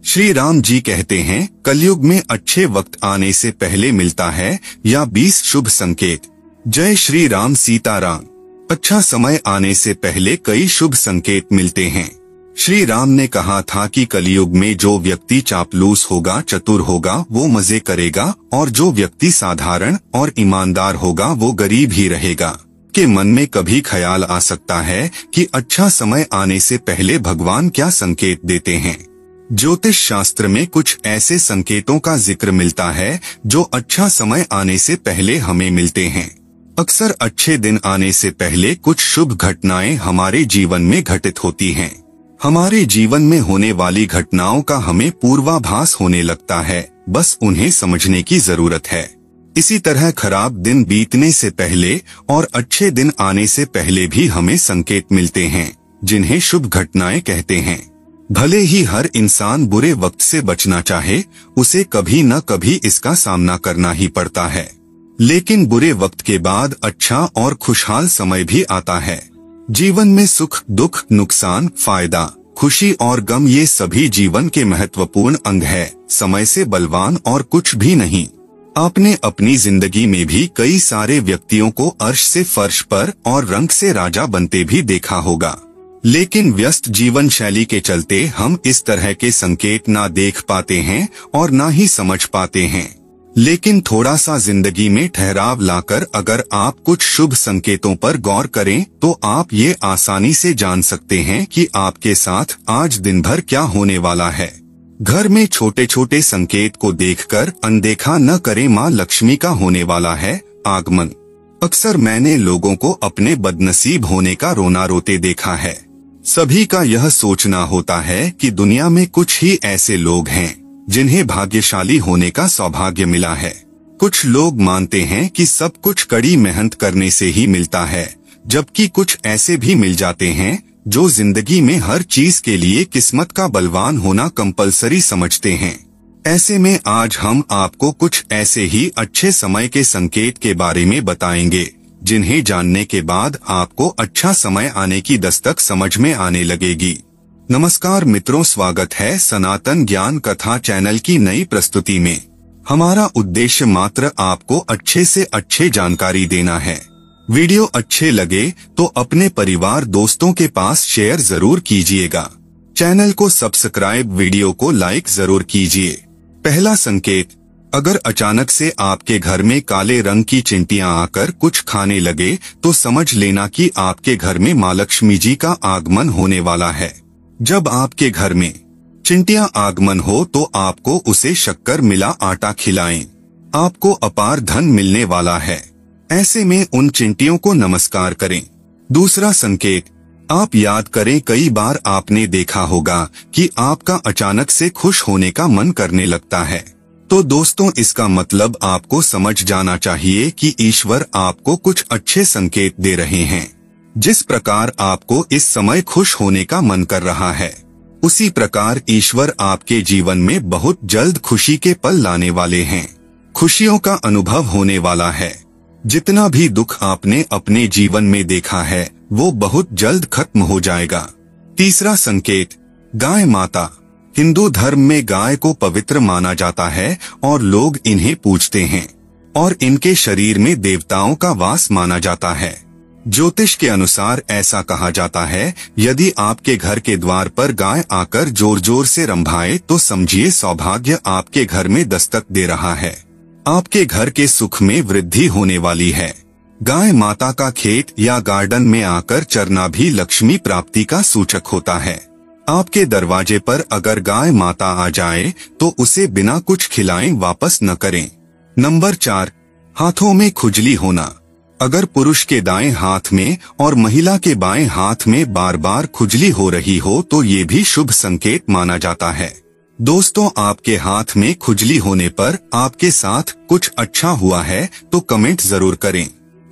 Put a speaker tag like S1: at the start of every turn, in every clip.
S1: श्री राम जी कहते हैं, कलयुग में अच्छे वक्त आने से पहले मिलता है या 20 शुभ संकेत। जय श्री राम सीताराम। अच्छा समय आने से पहले कई शुभ संकेत मिलते हैं। श्री राम ने कहा था कि कलयुग में जो व्यक्ति चापलूस होगा, चतुर होगा, वो मजे करेगा, और जो व्यक्ति साधारण और ईमानदार होगा वो गरीब ही रहेगा। के मन में कभी ख्याल आ सकता है कि अच्छा समय आने से पहले भगवान क्या संकेत देते हैं। ज्योतिष शास्त्र में कुछ ऐसे संकेतों का जिक्र मिलता है जो अच्छा समय आने से पहले हमें मिलते हैं। अक्सर अच्छे दिन आने से पहले कुछ शुभ घटनाएं हमारे जीवन में घटित होती हैं। हमारे जीवन में होने वाली घटनाओं का हमें पूर्वाभास होने लगता है, बस उन्हें समझने की जरूरत है। इसी तरह खराब दिन बीतने से पहले और अच्छे दिन आने से पहले भी हमें संकेत मिलते हैं, जिन्हें शुभ घटनाएं कहते हैं। भले ही हर इंसान बुरे वक्त से बचना चाहे, उसे कभी न कभी इसका सामना करना ही पड़ता है। लेकिन बुरे वक्त के बाद अच्छा और खुशहाल समय भी आता है। जीवन में सुख, दुख, नुकसान, फायदा, खुशी और गम, ये सभी जीवन के महत्वपूर्ण अंग है। समय से बलवान और कुछ भी नहीं। आपने अपनी जिंदगी में भी कई सारे व्यक्तियों को अर्श से फर्श पर और रंक से राजा बनते भी देखा होगा। लेकिन व्यस्त जीवन शैली के चलते हम इस तरह के संकेत ना देख पाते हैं और ना ही समझ पाते हैं। लेकिन थोड़ा सा जिंदगी में ठहराव लाकर अगर आप कुछ शुभ संकेतों पर गौर करें तो आप ये आसानी से जान सकते हैं कि आपके साथ आज दिन भर क्या होने वाला है। घर में छोटे छोटे संकेत को देखकर अनदेखा न करें। माँ लक्ष्मी का होने वाला है आगमन। अक्सर मैंने लोगों को अपने बदनसीब होने का रोना रोते देखा है। सभी का यह सोचना होता है कि दुनिया में कुछ ही ऐसे लोग हैं जिन्हें भाग्यशाली होने का सौभाग्य मिला है। कुछ लोग मानते हैं कि सब कुछ कड़ी मेहनत करने से ही मिलता है, जबकि कुछ ऐसे भी मिल जाते हैं जो जिंदगी में हर चीज के लिए किस्मत का बलवान होना कंपलसरी समझते हैं। ऐसे में आज हम आपको कुछ ऐसे ही अच्छे समय के संकेत के बारे में बताएंगे, जिन्हें जानने के बाद आपको अच्छा समय आने की दस्तक समझ में आने लगेगी। नमस्कार मित्रों, स्वागत है सनातन ज्ञान कथा चैनल की नई प्रस्तुति में। हमारा उद्देश्य मात्र आपको अच्छे से अच्छे जानकारी देना है। वीडियो अच्छे लगे तो अपने परिवार दोस्तों के पास शेयर जरूर कीजिएगा। चैनल को सब्सक्राइब, वीडियो को लाइक जरूर कीजिए। पहला संकेत, अगर अचानक से आपके घर में काले रंग की चिंटियां आकर कुछ खाने लगे तो समझ लेना कि आपके घर में माँ लक्ष्मी जी का आगमन होने वाला है। जब आपके घर में चिंटियां आगमन हो तो आपको उसे शक्कर मिला आटा खिलाएं। आपको अपार धन मिलने वाला है। ऐसे में उन चिंटियों को नमस्कार करें। दूसरा संकेत, आप याद करें, कई बार आपने देखा होगा कि आपका अचानक से खुश होने का मन करने लगता है। तो दोस्तों, इसका मतलब आपको समझ जाना चाहिए कि ईश्वर आपको कुछ अच्छे संकेत दे रहे हैं। जिस प्रकार आपको इस समय खुश होने का मन कर रहा है, उसी प्रकार ईश्वर आपके जीवन में बहुत जल्द खुशी के पल लाने वाले हैं। खुशियों का अनुभव होने वाला है। जितना भी दुख आपने अपने जीवन में देखा है वो बहुत जल्द खत्म हो जाएगा। तीसरा संकेत, गाय माता। हिंदू धर्म में गाय को पवित्र माना जाता है और लोग इन्हें पूजते हैं और इनके शरीर में देवताओं का वास माना जाता है। ज्योतिष के अनुसार ऐसा कहा जाता है, यदि आपके घर के द्वार पर गाय आकर जोर जोर से रंभाए तो समझिए सौभाग्य आपके घर में दस्तक दे रहा है। आपके घर के सुख में वृद्धि होने वाली है। गाय माता का खेत या गार्डन में आकर चरना भी लक्ष्मी प्राप्ति का सूचक होता है। आपके दरवाजे पर अगर गाय माता आ जाए तो उसे बिना कुछ खिलाए वापस न करें। नंबर 4, हाथों में खुजली होना। अगर पुरुष के दाएं हाथ में और महिला के बाएं हाथ में बार बार खुजली हो रही हो तो ये भी शुभ संकेत माना जाता है। दोस्तों, आपके हाथ में खुजली होने पर आपके साथ कुछ अच्छा हुआ है तो कमेंट जरूर करें।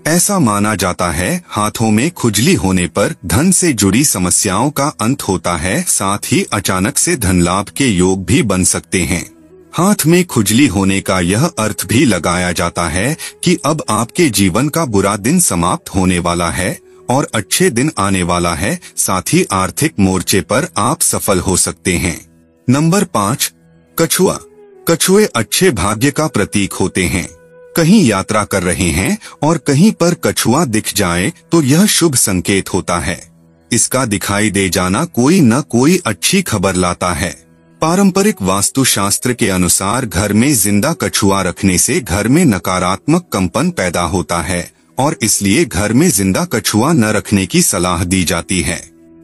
S1: ऐसा माना जाता है हाथों में खुजली होने पर धन से जुड़ी समस्याओं का अंत होता है, साथ ही अचानक से धन लाभ के योग भी बन सकते हैं। हाथ में खुजली होने का यह अर्थ भी लगाया जाता है कि अब आपके जीवन का बुरा दिन समाप्त होने वाला है और अच्छे दिन आने वाला है। साथ ही आर्थिक मोर्चे पर आप सफल हो सकते हैं। नंबर 5, कछुआ। कछुए अच्छे भाग्य का प्रतीक होते हैं। कहीं यात्रा कर रहे हैं और कहीं पर कछुआ दिख जाए तो यह शुभ संकेत होता है। इसका दिखाई दे जाना कोई न कोई अच्छी खबर लाता है। पारंपरिक वास्तुशास्त्र के अनुसार घर में जिंदा कछुआ रखने से घर में नकारात्मक कंपन पैदा होता है और इसलिए घर में जिंदा कछुआ न रखने की सलाह दी जाती है।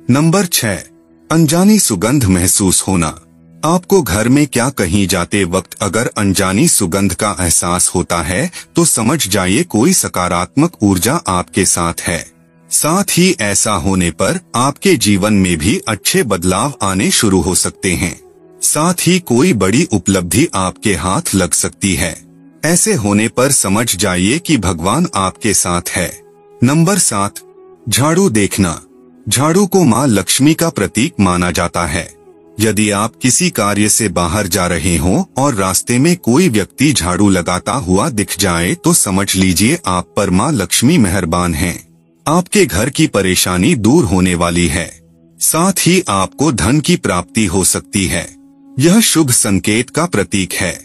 S1: नंबर 6, अनजानी सुगंध महसूस होना। आपको घर में क्या कहीं जाते वक्त अगर अनजानी सुगंध का एहसास होता है तो समझ जाइए कोई सकारात्मक ऊर्जा आपके साथ है। साथ ही ऐसा होने पर आपके जीवन में भी अच्छे बदलाव आने शुरू हो सकते हैं। साथ ही कोई बड़ी उपलब्धि आपके हाथ लग सकती है। ऐसे होने पर समझ जाइए कि भगवान आपके साथ है। नंबर 7, झाड़ू देखना। झाड़ू को मां लक्ष्मी का प्रतीक माना जाता है। यदि आप किसी कार्य से बाहर जा रहे हों और रास्ते में कोई व्यक्ति झाड़ू लगाता हुआ दिख जाए तो समझ लीजिए आप पर मां लक्ष्मी मेहरबान हैं। आपके घर की परेशानी दूर होने वाली है। साथ ही आपको धन की प्राप्ति हो सकती है। यह शुभ संकेत का प्रतीक है।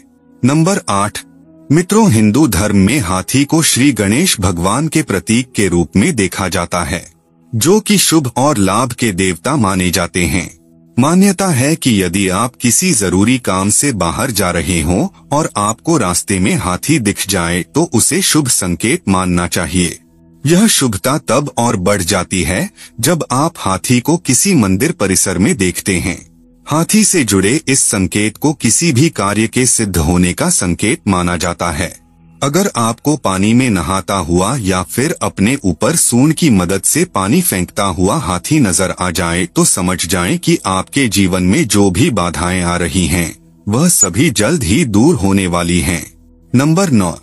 S1: नंबर 8, मित्रों, हिंदू धर्म में हाथी को श्री गणेश भगवान के प्रतीक के रूप में देखा जाता है, जो कि शुभ और लाभ के देवता माने जाते हैं। मान्यता है कि यदि आप किसी जरूरी काम से बाहर जा रहे हों और आपको रास्ते में हाथी दिख जाए तो उसे शुभ संकेत मानना चाहिए। यह शुभता तब और बढ़ जाती है जब आप हाथी को किसी मंदिर परिसर में देखते हैं। हाथी से जुड़े इस संकेत को किसी भी कार्य के सिद्ध होने का संकेत माना जाता है। अगर आपको पानी में नहाता हुआ या फिर अपने ऊपर सूंड की मदद से पानी फेंकता हुआ हाथी नजर आ जाए तो समझ जाएं कि आपके जीवन में जो भी बाधाएं आ रही हैं, वह सभी जल्द ही दूर होने वाली हैं। नंबर 9,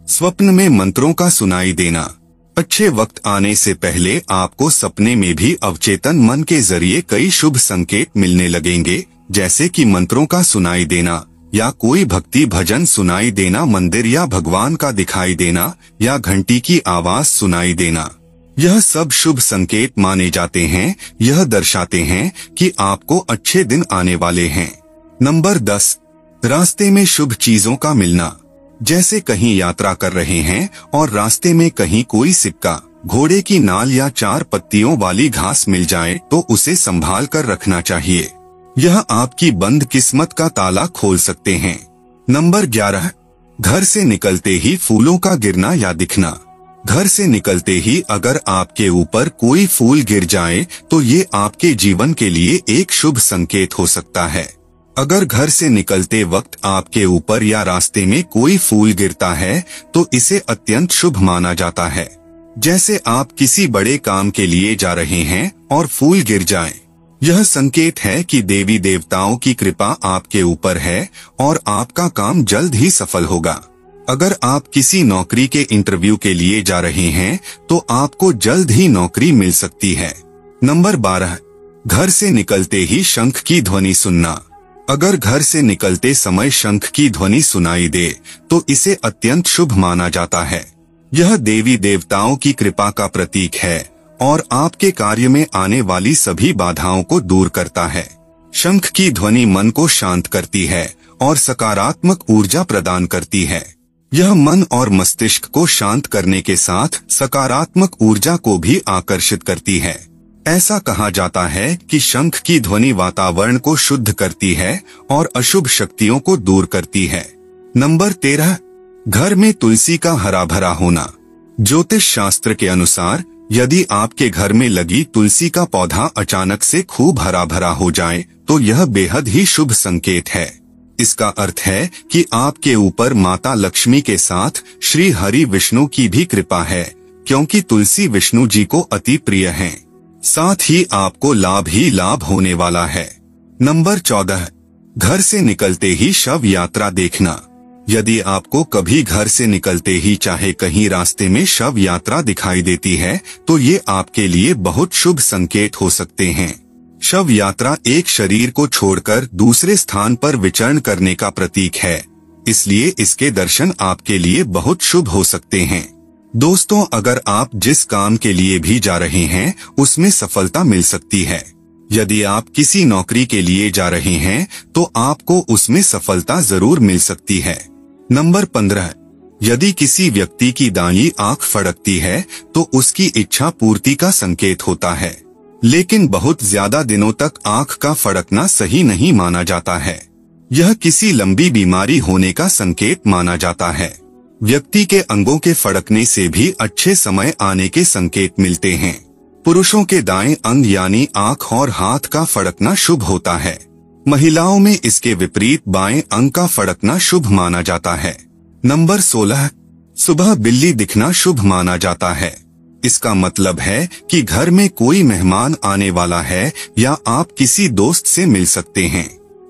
S1: स्वप्न में मंत्रों का सुनाई देना। अच्छे वक्त आने से पहले आपको सपने में भी अवचेतन मन के जरिए कई शुभ संकेत मिलने लगेंगे, जैसे कि मंत्रों का सुनाई देना या कोई भक्ति भजन सुनाई देना, मंदिर या भगवान का दिखाई देना या घंटी की आवाज सुनाई देना। यह सब शुभ संकेत माने जाते हैं। यह दर्शाते हैं कि आपको अच्छे दिन आने वाले हैं। नंबर 10, रास्ते में शुभ चीजों का मिलना। जैसे कहीं यात्रा कर रहे हैं और रास्ते में कहीं कोई सिक्का, घोड़े की नाल या 4 पत्तियों वाली घास मिल जाए तो उसे संभाल कर रखना चाहिए। यह आपकी बंद किस्मत का ताला खोल सकते हैं। नंबर 11, घर से निकलते ही फूलों का गिरना या दिखना। घर से निकलते ही अगर आपके ऊपर कोई फूल गिर जाए तो ये आपके जीवन के लिए एक शुभ संकेत हो सकता है। अगर घर से निकलते वक्त आपके ऊपर या रास्ते में कोई फूल गिरता है तो इसे अत्यंत शुभ माना जाता है। जैसे आप किसी बड़े काम के लिए जा रहे हैं और फूल गिर जाए, यह संकेत है कि देवी देवताओं की कृपा आपके ऊपर है और आपका काम जल्द ही सफल होगा। अगर आप किसी नौकरी के इंटरव्यू के लिए जा रहे हैं तो आपको जल्द ही नौकरी मिल सकती है। नंबर 12, घर से निकलते ही शंख की ध्वनि सुनना। अगर घर से निकलते समय शंख की ध्वनि सुनाई दे तो इसे अत्यंत शुभ माना जाता है। यह देवी देवताओं की कृपा का प्रतीक है और आपके कार्य में आने वाली सभी बाधाओं को दूर करता है। शंख की ध्वनि मन को शांत करती है और सकारात्मक ऊर्जा प्रदान करती है। यह मन और मस्तिष्क को शांत करने के साथ सकारात्मक ऊर्जा को भी आकर्षित करती है। ऐसा कहा जाता है कि शंख की ध्वनि वातावरण को शुद्ध करती है और अशुभ शक्तियों को दूर करती है। नंबर 13, घर में तुलसी का हरा भरा होना। ज्योतिष शास्त्र के अनुसार यदि आपके घर में लगी तुलसी का पौधा अचानक से खूब हरा भरा हो जाए तो यह बेहद ही शुभ संकेत है। इसका अर्थ है कि आपके ऊपर माता लक्ष्मी के साथ श्री हरि विष्णु की भी कृपा है, क्योंकि तुलसी विष्णु जी को अति प्रिय हैं। साथ ही आपको लाभ ही लाभ होने वाला है। नंबर 14, घर से निकलते ही शव यात्रा देखना। यदि आपको कभी घर से निकलते ही चाहे कहीं रास्ते में शव यात्रा दिखाई देती है तो ये आपके लिए बहुत शुभ संकेत हो सकते हैं। शव यात्रा एक शरीर को छोड़कर दूसरे स्थान पर विचरण करने का प्रतीक है, इसलिए इसके दर्शन आपके लिए बहुत शुभ हो सकते हैं। दोस्तों, अगर आप जिस काम के लिए भी जा रहे हैं उसमें सफलता मिल सकती है। यदि आप किसी नौकरी के लिए जा रहे हैं तो आपको उसमें सफलता जरूर मिल सकती है। नंबर 15, यदि किसी व्यक्ति की दाईं आंख फड़कती है तो उसकी इच्छा पूर्ति का संकेत होता है, लेकिन बहुत ज्यादा दिनों तक आंख का फड़कना सही नहीं माना जाता है। यह किसी लंबी बीमारी होने का संकेत माना जाता है। व्यक्ति के अंगों के फड़कने से भी अच्छे समय आने के संकेत मिलते हैं। पुरुषों के दाएं अंग यानी आंख और हाथ का फड़कना शुभ होता है। महिलाओं में इसके विपरीत बाएं अंग का फड़कना शुभ माना जाता है। नंबर 16, सुबह बिल्ली दिखना शुभ माना जाता है। इसका मतलब है कि घर में कोई मेहमान आने वाला है या आप किसी दोस्त से मिल सकते हैं।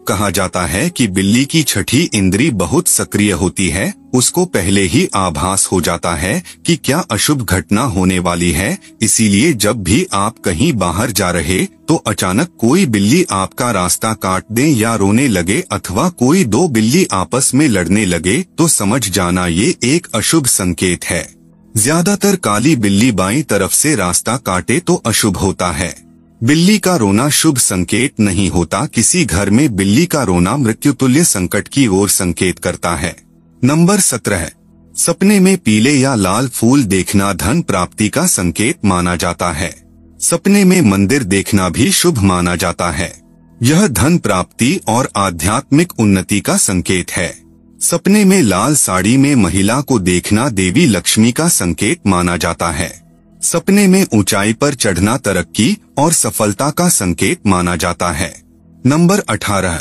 S1: कहा जाता है कि बिल्ली की छठी इंद्री बहुत सक्रिय होती है, उसको पहले ही आभास हो जाता है कि क्या अशुभ घटना होने वाली है। इसीलिए जब भी आप कहीं बाहर जा रहे तो अचानक कोई बिल्ली आपका रास्ता काट दे या रोने लगे अथवा कोई दो बिल्ली आपस में लड़ने लगे तो समझ जाना ये एक अशुभ संकेत है। ज्यादातर काली बिल्ली बाईं तरफ से रास्ता काटे तो अशुभ होता है। बिल्ली का रोना शुभ संकेत नहीं होता। किसी घर में बिल्ली का रोना मृत्युतुल्य संकट की ओर संकेत करता है। नंबर 17, सपने में पीले या लाल फूल देखना धन प्राप्ति का संकेत माना जाता है। सपने में मंदिर देखना भी शुभ माना जाता है। यह धन प्राप्ति और आध्यात्मिक उन्नति का संकेत है। सपने में लाल साड़ी में महिला को देखना देवी लक्ष्मी का संकेत माना जाता है। सपने में ऊंचाई पर चढ़ना तरक्की और सफलता का संकेत माना जाता है। नंबर 18,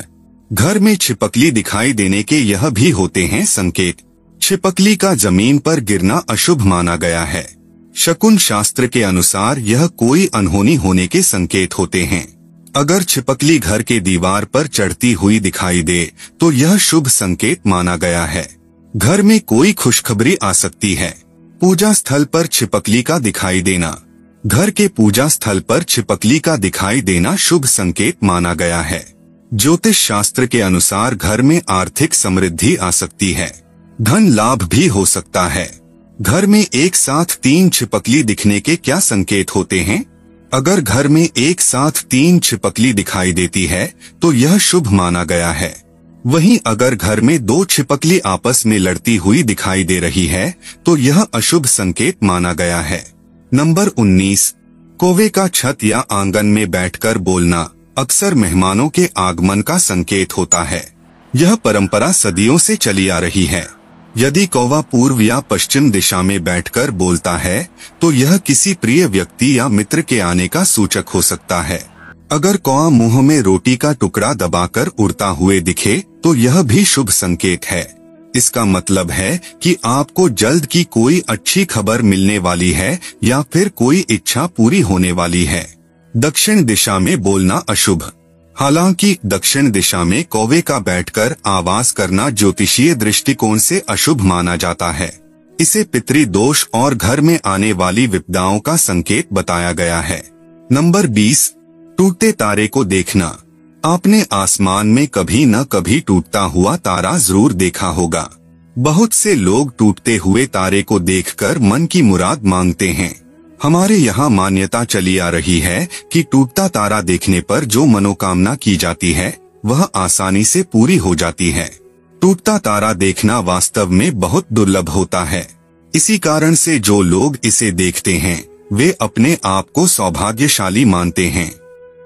S1: घर में छिपकली दिखाई देने के यह भी होते हैं संकेत। छिपकली का जमीन पर गिरना अशुभ माना गया है। शकुन शास्त्र के अनुसार यह कोई अनहोनी होने के संकेत होते हैं। अगर छिपकली घर के दीवार पर चढ़ती हुई दिखाई दे तो यह शुभ संकेत माना गया है। घर में कोई खुशखबरी आ सकती है। पूजा स्थल पर छिपकली का दिखाई देना, घर के पूजा स्थल पर छिपकली का दिखाई देना शुभ संकेत माना गया है। ज्योतिष शास्त्र के अनुसार घर में आर्थिक समृद्धि आ सकती है। धन लाभ भी हो सकता है। घर में एक साथ 3 छिपकली दिखने के क्या संकेत होते हैं? अगर घर में एक साथ 3 छिपकली दिखाई देती है तो यह शुभ माना गया है। वहीं अगर घर में 2 छिपकली आपस में लड़ती हुई दिखाई दे रही है तो यह अशुभ संकेत माना गया है। नंबर 19, कौवे का छत या आंगन में बैठकर बोलना अक्सर मेहमानों के आगमन का संकेत होता है। यह परंपरा सदियों से चली आ रही है। यदि कौवा पूर्व या पश्चिम दिशा में बैठकर बोलता है तो यह किसी प्रिय व्यक्ति या मित्र के आने का सूचक हो सकता है। अगर कौवा मुंह में रोटी का टुकड़ा दबाकर उड़ता हुए दिखे तो यह भी शुभ संकेत है। इसका मतलब है कि आपको जल्द की कोई अच्छी खबर मिलने वाली है या फिर कोई इच्छा पूरी होने वाली है। दक्षिण दिशा में बोलना अशुभ। हालांकि दक्षिण दिशा में कौवे का बैठकर आवाज करना ज्योतिषीय दृष्टिकोण से अशुभ माना जाता है। इसे पितृदोष और घर में आने वाली विपदाओं का संकेत बताया गया है। नंबर 20, टूटते तारे को देखना। आपने आसमान में कभी न कभी टूटता हुआ तारा जरूर देखा होगा। बहुत से लोग टूटते हुए तारे को देखकर मन की मुराद मांगते हैं। हमारे यहाँ मान्यता चली आ रही है कि टूटता तारा देखने पर जो मनोकामना की जाती है वह आसानी से पूरी हो जाती है। टूटता तारा देखना वास्तव में बहुत दुर्लभ होता है। इसी कारण से जो लोग इसे देखते हैं वे अपने आप को सौभाग्यशाली मानते हैं।